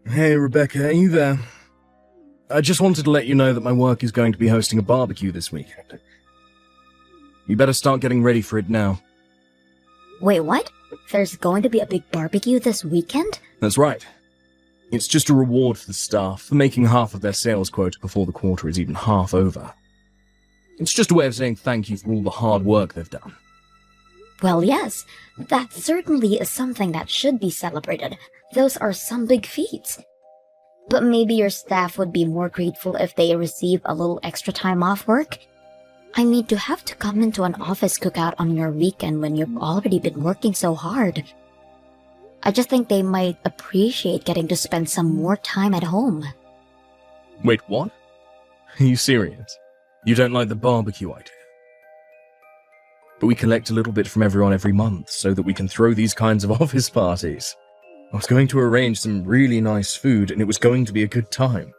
Hey, Rebecca, are you there? I just wanted to let you know that my work is going to be hosting a barbecue this weekend. You better start getting ready for it now. Wait, what? There's going to be a big barbecue this weekend? That's right. It's just a reward for the staff for making half of their sales quota before the quarter is even half over. It's just a way of saying thank you for all the hard work they've done. Well, yes, that certainly is something that should be celebrated. Those are some big feats. But maybe your staff would be more grateful if they receive a little extra time off work? I mean, to have to come into an office cookout on your weekend when you've already been working so hard. I just think they might appreciate getting to spend some more time at home. Wait, what? Are you serious? You don't like the barbecue idea? But we collect a little bit from everyone every month so that we can throw these kinds of office parties. I was going to arrange some really nice food and it was going to be a good time.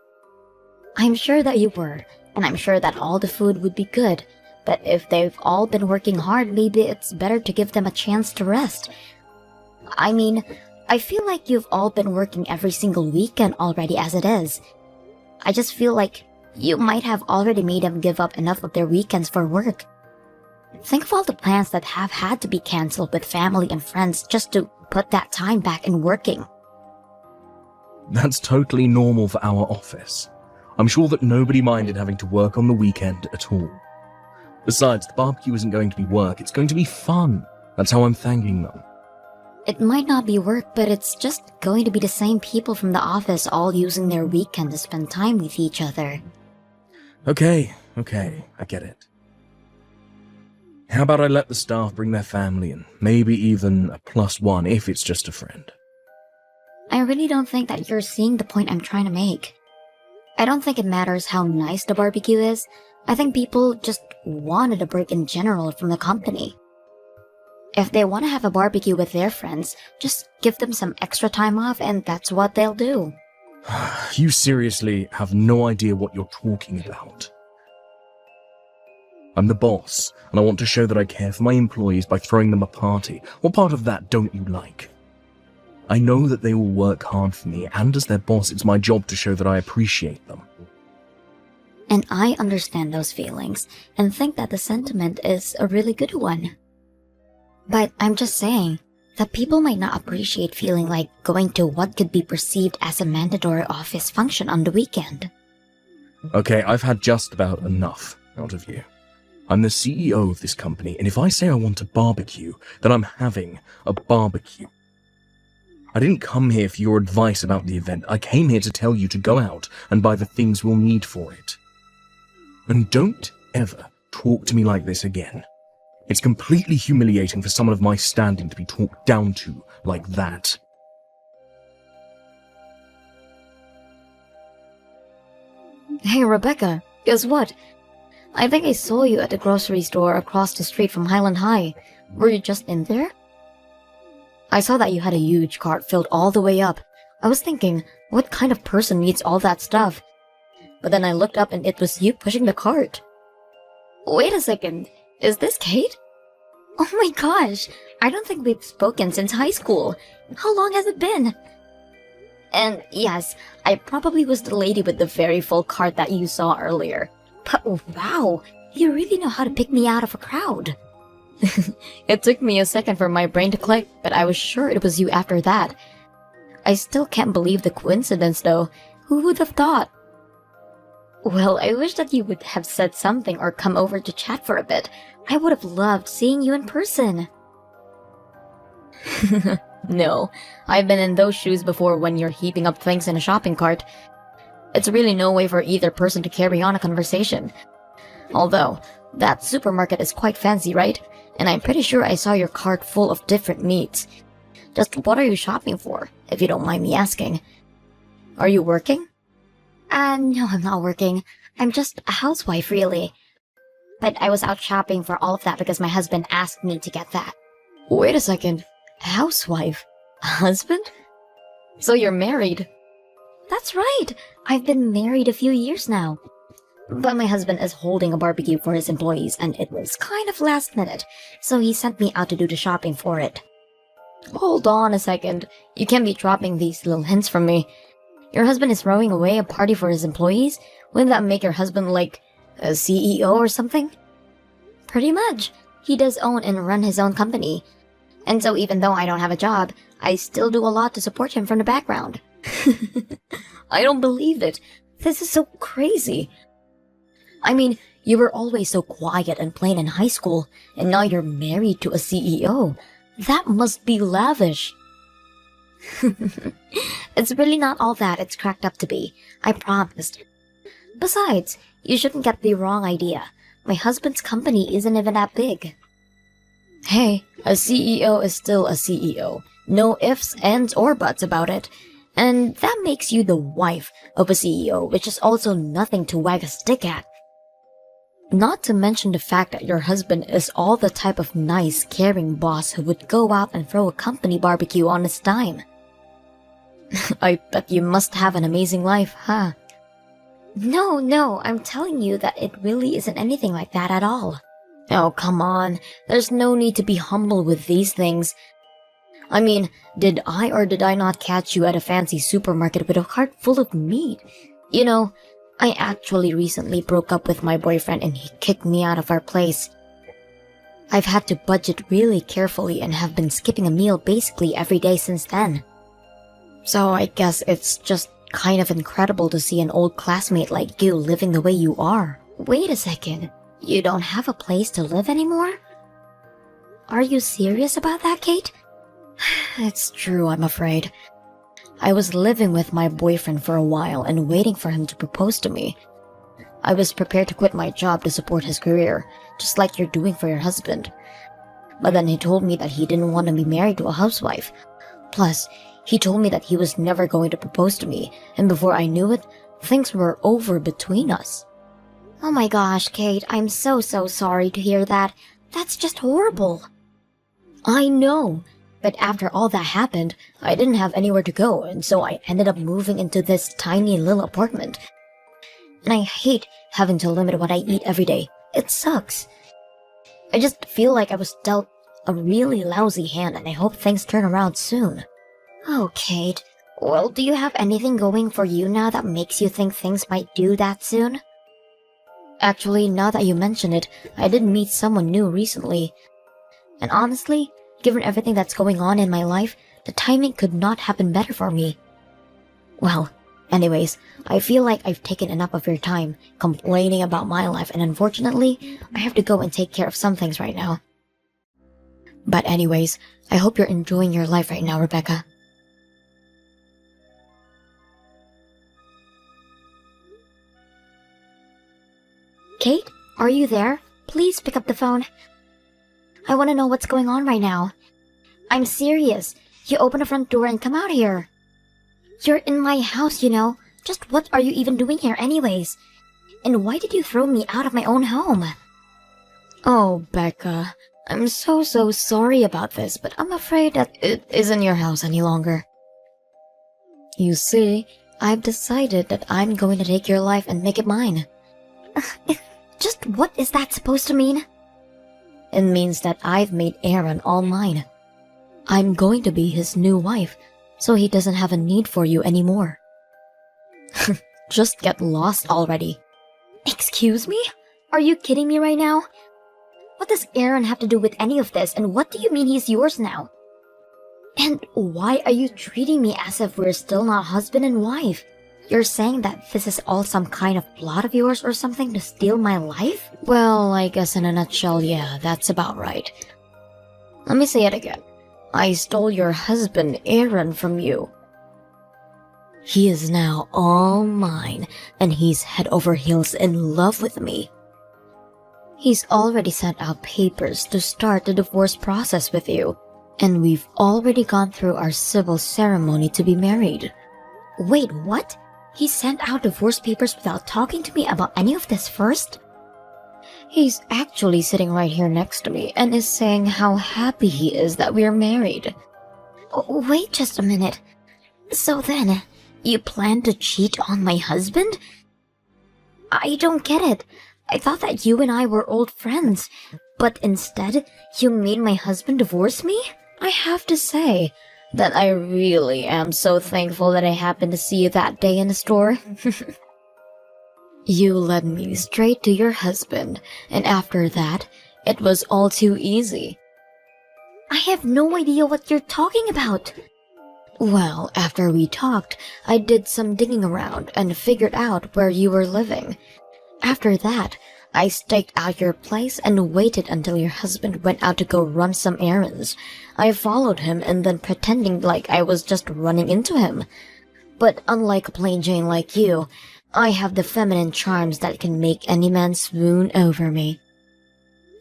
I'm sure that you were, and I'm sure that all the food would be good. But if they've all been working hard, maybe it's better to give them a chance to rest. I mean, I feel like you've all been working every single weekend already as it is. I just feel like you might have already made them give up enough of their weekends for work. Think of all the plans that have had to be cancelled with family and friends just to put that time back in working. That's totally normal for our office. I'm sure that nobody minded having to work on the weekend at all. Besides, the barbecue isn't going to be work, it's going to be fun. That's how I'm thanking them. It might not be work, but it's just going to be the same people from the office all using their weekend to spend time with each other. Okay, I get it. How about I let the staff bring their family and maybe even a +1 if it's just a friend? I really don't think that you're seeing the point I'm trying to make. I don't think it matters how nice the barbecue is. I think people just wanted a break in general from the company. If they want to have a barbecue with their friends, just give them some extra time off and that's what they'll do. You seriously have no idea what you're talking about. I'm the boss, and I want to show that I care for my employees by throwing them a party. What part of that don't you like? I know that they will work hard for me, and as their boss, it's my job to show that I appreciate them. And I understand those feelings, and think that the sentiment is a really good one. But I'm just saying that people might not appreciate feeling like going to what could be perceived as a mandatory office function on the weekend. Okay, I've had just about enough out of you. I'm the CEO of this company, and if I say I want a barbecue, then I'm having a barbecue. I didn't come here for your advice about the event. I came here to tell you to go out and buy the things we'll need for it. And don't ever talk to me like this again. It's completely humiliating for someone of my standing to be talked down to like that. Hey Rebecca, guess what? I think I saw you at the grocery store across the street from Highland High. Were you just in there? I saw that you had a huge cart filled all the way up. I was thinking, what kind of person needs all that stuff? But then I looked up and it was you pushing the cart. Wait a second, is this Kate? Oh my gosh, I don't think we've spoken since high school. How long has it been? And yes, I probably was the lady with the very full cart that you saw earlier. But wow, you really know how to pick me out of a crowd. It took me a second for my brain to click, but I was sure it was you after that. I still can't believe the coincidence though. Who would have thought? Well, I wish that you would have said something or come over to chat for a bit. I would have loved seeing you in person. No, I've been in those shoes before when you're heaping up things in a shopping cart. It's really no way for either person to carry on a conversation. Although, that supermarket is quite fancy, right? And I'm pretty sure I saw your cart full of different meats. Just what are you shopping for, if you don't mind me asking? Are you working? No, I'm not working. I'm just a housewife, really. But I was out shopping for all of that because my husband asked me to get that. Wait a second. Housewife? Husband? So you're married? That's right. I've been married a few years now. But my husband is holding a barbecue for his employees and it was kind of last minute, so he sent me out to do the shopping for it. Hold on a second. You can't be dropping these little hints from me. Your husband is throwing away a party for his employees? Wouldn't that make your husband like a CEO or something? Pretty much. He does own and run his own company. And so even though I don't have a job, I still do a lot to support him from the background. I don't believe it. This is so crazy. I mean, you were always so quiet and plain in high school, and now you're married to a CEO. That must be lavish. It's really not all that it's cracked up to be. I promised. Besides, you shouldn't get the wrong idea. My husband's company isn't even that big. Hey, a CEO is still a CEO. No ifs, ands, or buts about it. And that makes you the wife of a CEO, which is also nothing to wag a stick at. Not to mention the fact that your husband is all the type of nice, caring boss who would go out and throw a company barbecue on his dime. I bet you must have an amazing life, huh? No, I'm telling you that it really isn't anything like that at all. Oh, come on. There's no need to be humble with these things. I mean, did I or did I not catch you at a fancy supermarket with a cart full of meat? You know, I actually recently broke up with my boyfriend and he kicked me out of our place. I've had to budget really carefully and have been skipping a meal basically every day since then. So I guess it's just kind of incredible to see an old classmate like you living the way you are. Wait a second, you don't have a place to live anymore? Are you serious about that, Kate? It's true, I'm afraid. I was living with my boyfriend for a while and waiting for him to propose to me. I was prepared to quit my job to support his career, just like you're doing for your husband. But then he told me that he didn't want to be married to a housewife. Plus, he told me that he was never going to propose to me, and before I knew it, things were over between us. Oh my gosh, Kate, I'm so sorry to hear that. That's just horrible. I know. But after all that happened, I didn't have anywhere to go, and so I ended up moving into this tiny little apartment. And I hate having to limit what I eat every day. It sucks. I just feel like I was dealt a really lousy hand, and I hope things turn around soon. Oh, Kate. Well, do you have anything going for you now that makes you think things might do that soon? Actually, now that you mention it, I did meet someone new recently. And honestly, given everything that's going on in my life, the timing could not have been better for me. Well, anyways, I feel like I've taken enough of your time complaining about my life, and unfortunately, I have to go and take care of some things right now. But anyways, I hope you're enjoying your life right now, Rebecca. Kate, are you there? Please pick up the phone. I want to know what's going on right now. I'm serious. You open the front door and come out here. You're in my house, you know. Just what are you even doing here anyways? And why did you throw me out of my own home? Oh, Becca. I'm so sorry about this, but I'm afraid that it isn't your house any longer. You see, I've decided that I'm going to take your life and make it mine. Just what is that supposed to mean? It means that I've made Aaron all mine. I'm going to be his new wife, so he doesn't have a need for you anymore. Just get lost already. Excuse me? Are you kidding me right now? What does Aaron have to do with any of this, and what do you mean he's yours now? And why are you treating me as if we're still not husband and wife? You're saying that this is all some kind of plot of yours or something to steal my life? Well, I guess in a nutshell, yeah, that's about right. Let me say it again. I stole your husband, Aaron, from you. He is now all mine, and he's head over heels in love with me. He's already sent out papers to start the divorce process with you, and we've already gone through our civil ceremony to be married. Wait, what? He sent out divorce papers without talking to me about any of this first? He's actually sitting right here next to me and is saying how happy he is that we're married. Oh, wait just a minute. So then, you plan to cheat on my husband? I don't get it. I thought that you and I were old friends, but instead, you made my husband divorce me? I have to say, that I really am so thankful that I happened to see you that day in the store. You led me straight to your husband, and after that, it was all too easy. I have no idea what you're talking about. Well, after we talked, I did some digging around and figured out where you were living. After that, I staked out your place and waited until your husband went out to go run some errands. I followed him and then pretending like I was just running into him. But unlike plain Jane like you, I have the feminine charms that can make any man swoon over me.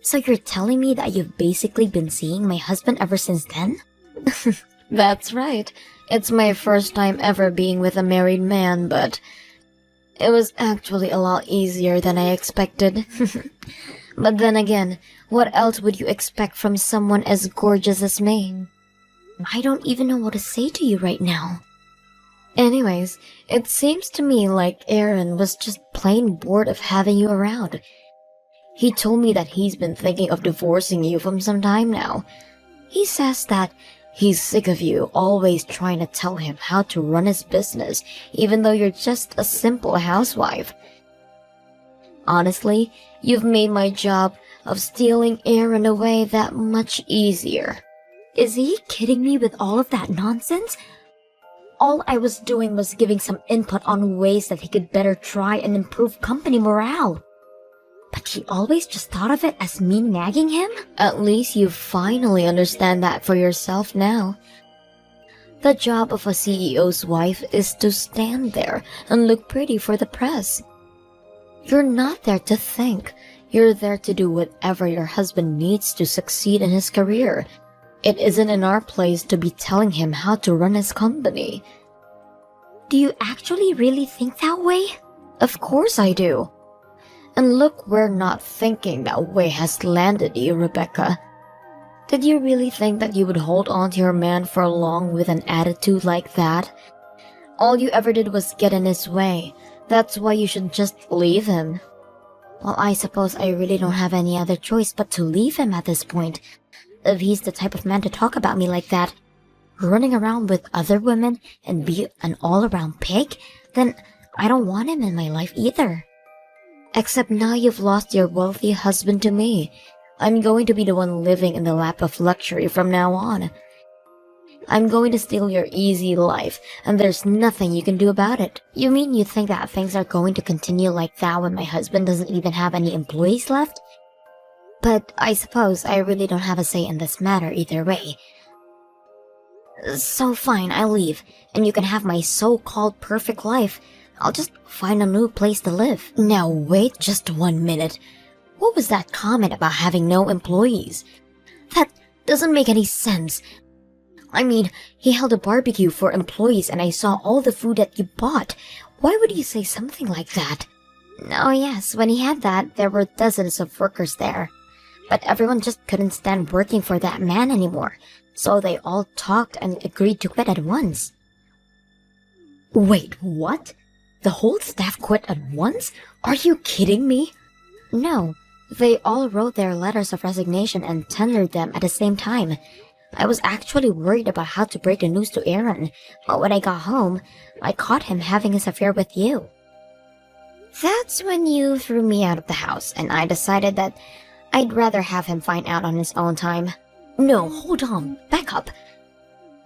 So you're telling me that you've basically been seeing my husband ever since then? That's right. It's my first time ever being with a married man, but it was actually a lot easier than I expected. But then again, what else would you expect from someone as gorgeous as me? I don't even know what to say to you right now. Anyways, it seems to me like Aaron was just plain bored of having you around. He told me that he's been thinking of divorcing you for some time now. He says that he's sick of you always trying to tell him how to run his business, even though you're just a simple housewife. Honestly, you've made my job of stealing Aaron away that much easier. Is he kidding me with all of that nonsense? All I was doing was giving some input on ways that he could better try and improve company morale. But he always just thought of it as me nagging him? At least you finally understand that for yourself now. The job of a CEO's wife is to stand there and look pretty for the press. You're not there to think. You're there to do whatever your husband needs to succeed in his career. It isn't in our place to be telling him how to run his company. Do you actually really think that way? Of course I do. And look where not thinking that way has landed you, Rebecca. Did you really think that you would hold on to your man for long with an attitude like that? All you ever did was get in his way. That's why you should just leave him. Well, I suppose I really don't have any other choice but to leave him at this point. If he's the type of man to talk about me like that, running around with other women and be an all-around pig, then I don't want him in my life either. Except now you've lost your wealthy husband to me. I'm going to be the one living in the lap of luxury from now on. I'm going to steal your easy life, and there's nothing you can do about it. You mean you think that things are going to continue like that when my husband doesn't even have any employees left? But I suppose I really don't have a say in this matter either way. So fine, I'll leave, and you can have my so-called perfect life. I'll just find a new place to live. Now wait just 1 minute. What was that comment about having no employees? That doesn't make any sense. I mean, he held a barbecue for employees and I saw all the food that you bought. Why would you say something like that? Oh yes, when he had that, there were dozens of workers there. But everyone just couldn't stand working for that man anymore, so they all talked and agreed to quit at once. Wait, what? The whole staff quit at once? Are you kidding me? No, they all wrote their letters of resignation and tendered them at the same time. I was actually worried about how to break the news to Aaron, but when I got home, I caught him having his affair with you. That's when you threw me out of the house, and I decided that I'd rather have him find out on his own time. No, hold on, back up.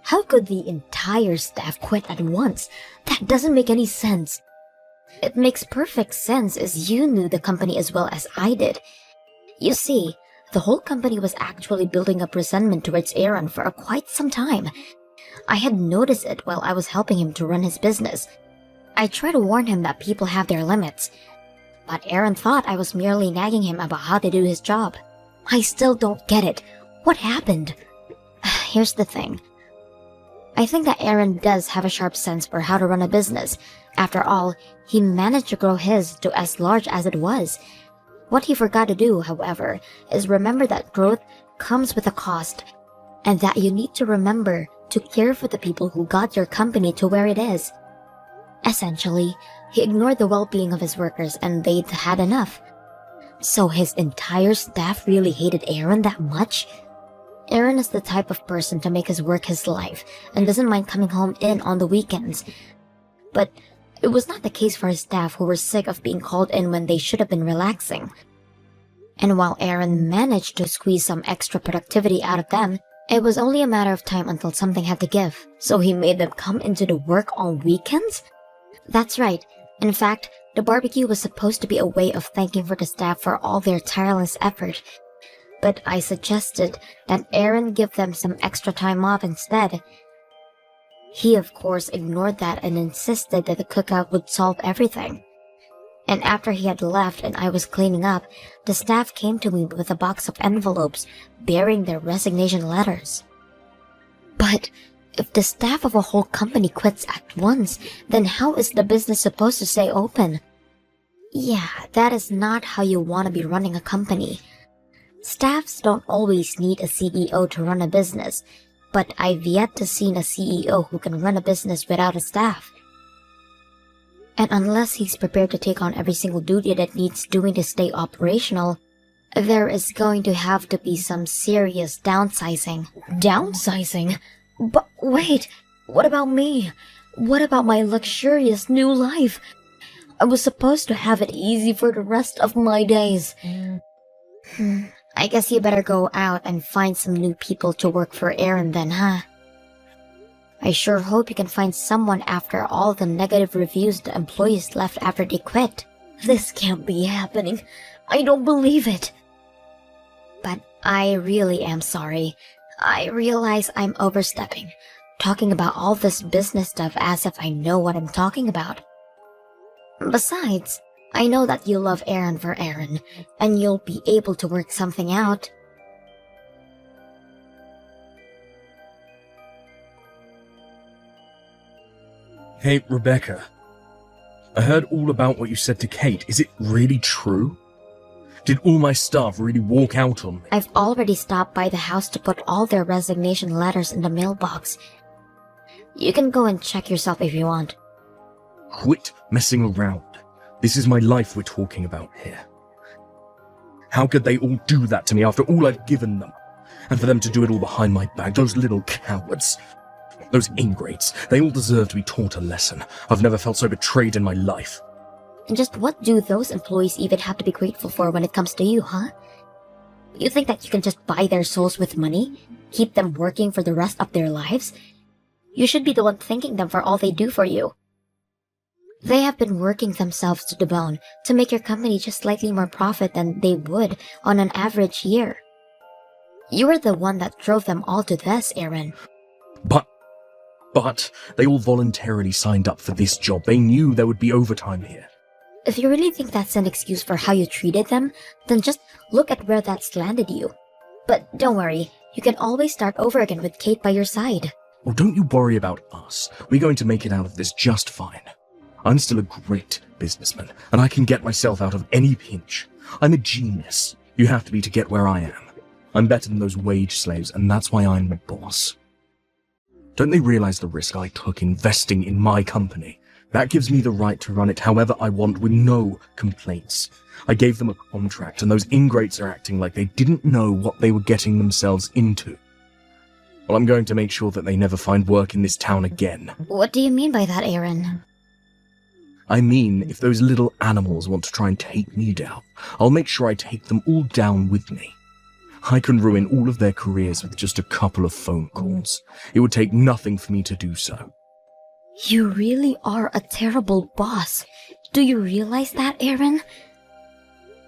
How could the entire staff quit at once? That doesn't make any sense. It makes perfect sense as you knew the company as well as I did. You see, the whole company was actually building up resentment towards Aaron for quite some time. I had noticed it while I was helping him to run his business. I tried to warn him that people have their limits, but Aaron thought I was merely nagging him about how to do his job. I still don't get it. What happened? Here's the thing. I think that Aaron does have a sharp sense for how to run a business. After all, he managed to grow his to as large as it was. What he forgot to do, however, is remember that growth comes with a cost, and that you need to remember to care for the people who got your company to where it is. Essentially, he ignored the well-being of his workers and they'd had enough. So his entire staff really hated Aaron that much? Aaron is the type of person to make his work his life and doesn't mind coming home in on the weekends. But it was not the case for his staff, who were sick of being called in when they should have been relaxing. And while Aaron managed to squeeze some extra productivity out of them, it was only a matter of time until something had to give. So he made them come into the work on weekends? That's right. In fact, the barbecue was supposed to be a way of thanking for the staff for all their tireless effort. But I suggested that Aaron give them some extra time off instead. He, of course, ignored that and insisted that the cookout would solve everything. And after he had left and I was cleaning up, the staff came to me with a box of envelopes bearing their resignation letters. But if the staff of a whole company quits at once, then how is the business supposed to stay open? Yeah, that is not how you want to be running a company. Staffs don't always need a CEO to run a business, but I've yet to see a CEO who can run a business without a staff. And unless he's prepared to take on every single duty that needs doing to stay operational, there is going to have to be some serious downsizing. Downsizing? But wait, what about me? What about my luxurious new life? I was supposed to have it easy for the rest of my days. I guess you better go out and find some new people to work for Aaron then, huh? I sure hope you can find someone after all the negative reviews the employees left after they quit. This can't be happening. I don't believe it. But I really am sorry. I realize I'm overstepping, talking about all this business stuff as if I know what I'm talking about. Besides, I know that you love Aaron for Aaron, and you'll be able to work something out. Hey, Rebecca. I heard all about what you said to Kate. Is it really true? Did all my staff really walk out on me? I've already stopped by the house to put all their resignation letters in the mailbox. You can go and check yourself if you want. Quit messing around. This is my life we're talking about here. How could they all do that to me after all I've given them? And for them to do it all behind my back, those little cowards. Those ingrates, they all deserve to be taught a lesson. I've never felt so betrayed in my life. And just what do those employees even have to be grateful for when it comes to you, huh? You think that you can just buy their souls with money? Keep them working for the rest of their lives? You should be the one thanking them for all they do for you. They have been working themselves to the bone to make your company just slightly more profit than they would on an average year. You were the one that drove them all to this, Aaron. But they all voluntarily signed up for this job. They knew there would be overtime here. If you really think that's an excuse for how you treated them, then just look at where that's landed you. But don't worry, you can always start over again with Kate by your side. Well, don't you worry about us. We're going to make it out of this just fine. I'm still a great businessman, and I can get myself out of any pinch. I'm a genius. You have to be to get where I am. I'm better than those wage slaves, and that's why I'm the boss. Don't they realize the risk I took investing in my company? That gives me the right to run it however I want with no complaints. I gave them a contract, and those ingrates are acting like they didn't know what they were getting themselves into. Well, I'm going to make sure that they never find work in this town again. What do you mean by that, Aaron? I mean, if those little animals want to try and take me down, I'll make sure I take them all down with me. I can ruin all of their careers with just a couple of phone calls. It would take nothing for me to do so. You really are a terrible boss. Do you realize that, Aaron?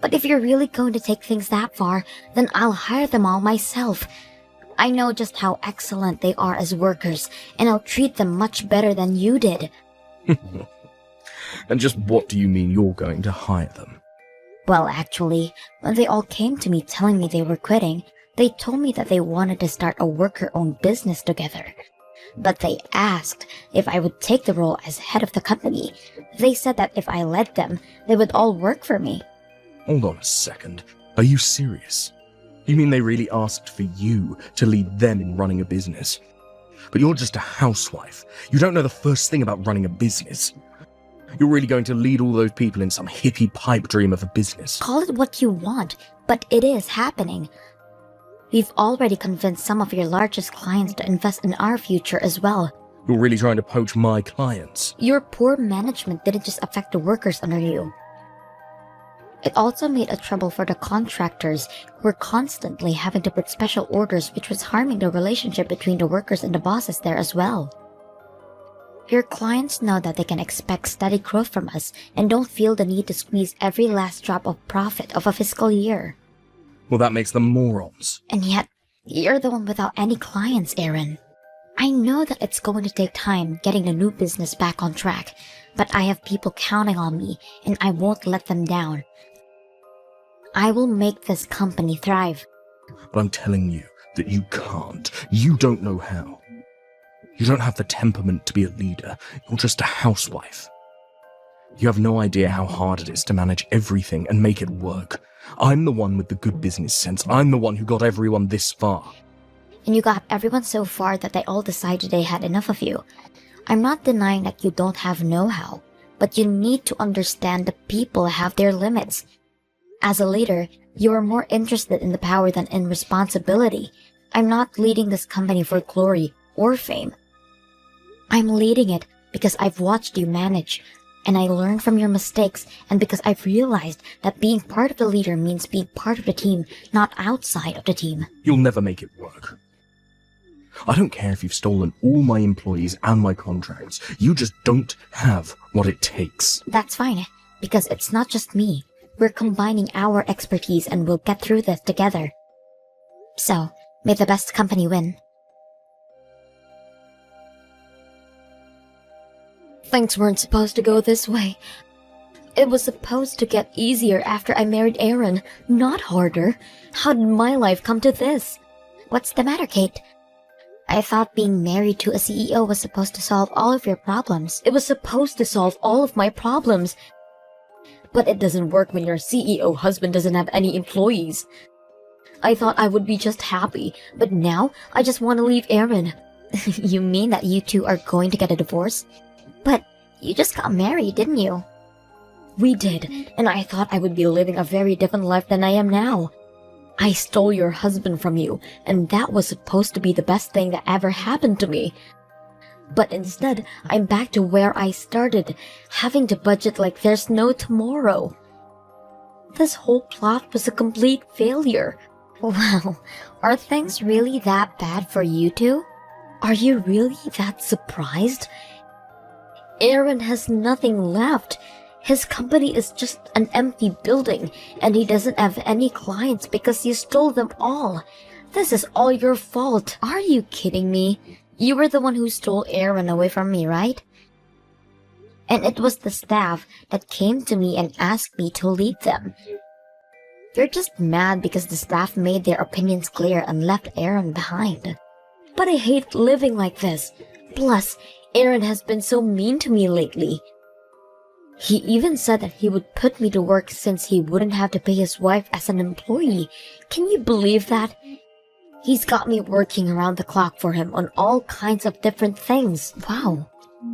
But if you're really going to take things that far, then I'll hire them all myself. I know just how excellent they are as workers, and I'll treat them much better than you did. And just what do you mean you're going to hire them? Well, actually, when they all came to me telling me they were quitting, they told me that they wanted to start a worker-owned business together. But they asked if I would take the role as head of the company. They said that if I led them, they would all work for me. Hold on a second. Are you serious? You mean they really asked for you to lead them in running a business? But you're just a housewife. You don't know the first thing about running a business. You're really going to lead all those people in some hippie pipe dream of a business. Call it what you want, but it is happening. We've already convinced some of your largest clients to invest in our future as well. You're really trying to poach my clients. Your poor management didn't just affect the workers under you. It also made a trouble for the contractors who were constantly having to put special orders, which was harming the relationship between the workers and the bosses there as well. Your clients know that they can expect steady growth from us and don't feel the need to squeeze every last drop of profit of a fiscal year. Well, that makes them morons. And yet, you're the one without any clients, Aaron. I know that it's going to take time getting the new business back on track, but I have people counting on me and I won't let them down. I will make this company thrive. But I'm telling you that you can't. You don't know how. You don't have the temperament to be a leader. You're just a housewife. You have no idea how hard it is to manage everything and make it work. I'm the one with the good business sense. I'm the one who got everyone this far. And you got everyone so far that they all decided they had enough of you. I'm not denying that you don't have know-how, but you need to understand the people have their limits. As a leader, you are more interested in the power than in responsibility. I'm not leading this company for glory or fame. I'm leading it because I've watched you manage, and I learned from your mistakes, and because I've realized that being part of the leader means being part of the team, not outside of the team. You'll never make it work. I don't care if you've stolen all my employees and my contracts. You just don't have what it takes. That's fine, because it's not just me. We're combining our expertise and we'll get through this together. So, may the best company win. Things weren't supposed to go this way. It was supposed to get easier after I married Aaron, not harder. How did my life come to this? What's the matter, Kate? I thought being married to a CEO was supposed to solve all of your problems. It was supposed to solve all of my problems. But it doesn't work when your CEO husband doesn't have any employees. I thought I would be just happy, but now I just want to leave Aaron. You mean that you two are going to get a divorce? But you just got married, didn't you? We did, and I thought I would be living a very different life than I am now. I stole your husband from you, and that was supposed to be the best thing that ever happened to me. But instead, I'm back to where I started, having to budget like there's no tomorrow. This whole plot was a complete failure. Wow, are things really that bad for you two? Are you really that surprised? Aaron has nothing left. His company is just an empty building, and he doesn't have any clients because you stole them all. This is all your fault. Are you kidding me? You were the one who stole Aaron away from me, right? And it was the staff that came to me and asked me to lead them. You're just mad because the staff made their opinions clear and left Aaron behind. But I hate living like this. Plus, Aaron has been so mean to me lately. He even said that he would put me to work since he wouldn't have to pay his wife as an employee. Can you believe that? He's got me working around the clock for him on all kinds of different things. Wow.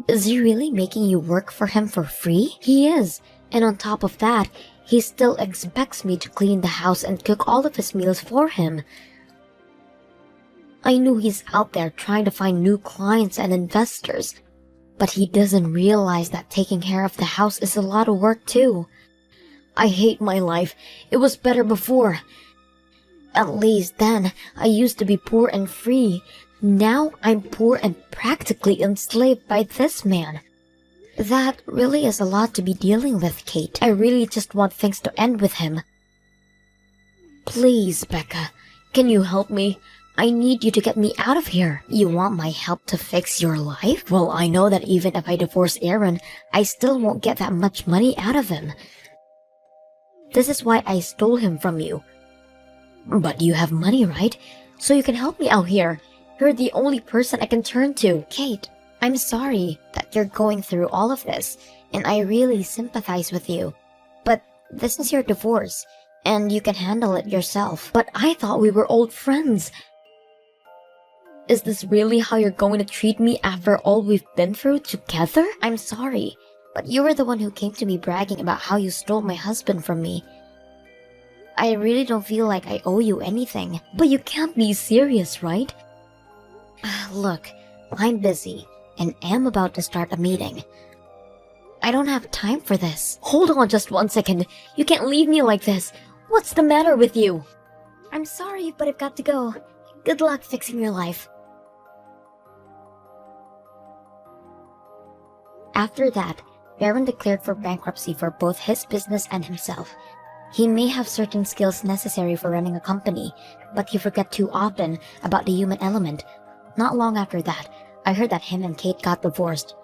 Is he really making you work for him for free? He is. And on top of that, he still expects me to clean the house and cook all of his meals for him. I knew he's out there trying to find new clients and investors, but he doesn't realize that taking care of the house is a lot of work too. I hate my life. It was better before. At least then, I used to be poor and free. Now I'm poor and practically enslaved by this man. That really is a lot to be dealing with, Kate. I really just want things to end with him. Please, Becca, can you help me? I need you to get me out of here. You want my help to fix your life? Well, I know that even if I divorce Aaron, I still won't get that much money out of him. This is why I stole him from you. But you have money, right? So you can help me out here. You're the only person I can turn to. Kate, I'm sorry that you're going through all of this, and I really sympathize with you. But this is your divorce, and you can handle it yourself. But I thought we were old friends. Is this really how you're going to treat me after all we've been through together? I'm sorry, but you were the one who came to me bragging about how you stole my husband from me. I really don't feel like I owe you anything. But you can't be serious, right? Look, I'm busy and am about to start a meeting. I don't have time for this. Hold on just 1 second. You can't leave me like this. What's the matter with you? I'm sorry, but I've got to go. Good luck fixing your life. After that, Aaron declared for bankruptcy for both his business and himself. He may have certain skills necessary for running a company, but he forgot too often about the human element. Not long after that, I heard that him and Kate got divorced.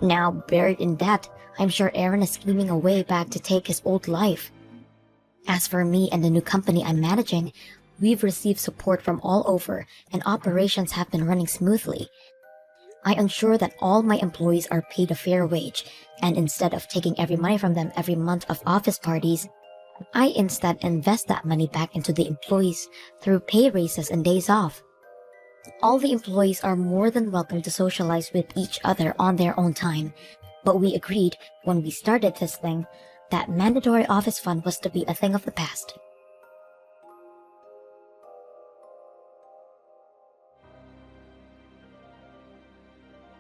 Now, buried in debt, I'm sure Aaron is scheming a way back to take his old life. As for me and the new company I'm managing, we've received support from all over and operations have been running smoothly. I ensure that all my employees are paid a fair wage, and instead of taking every money from them every month of office parties, I instead invest that money back into the employees through pay raises and days off. All the employees are more than welcome to socialize with each other on their own time, but we agreed when we started this thing that mandatory office fun was to be a thing of the past.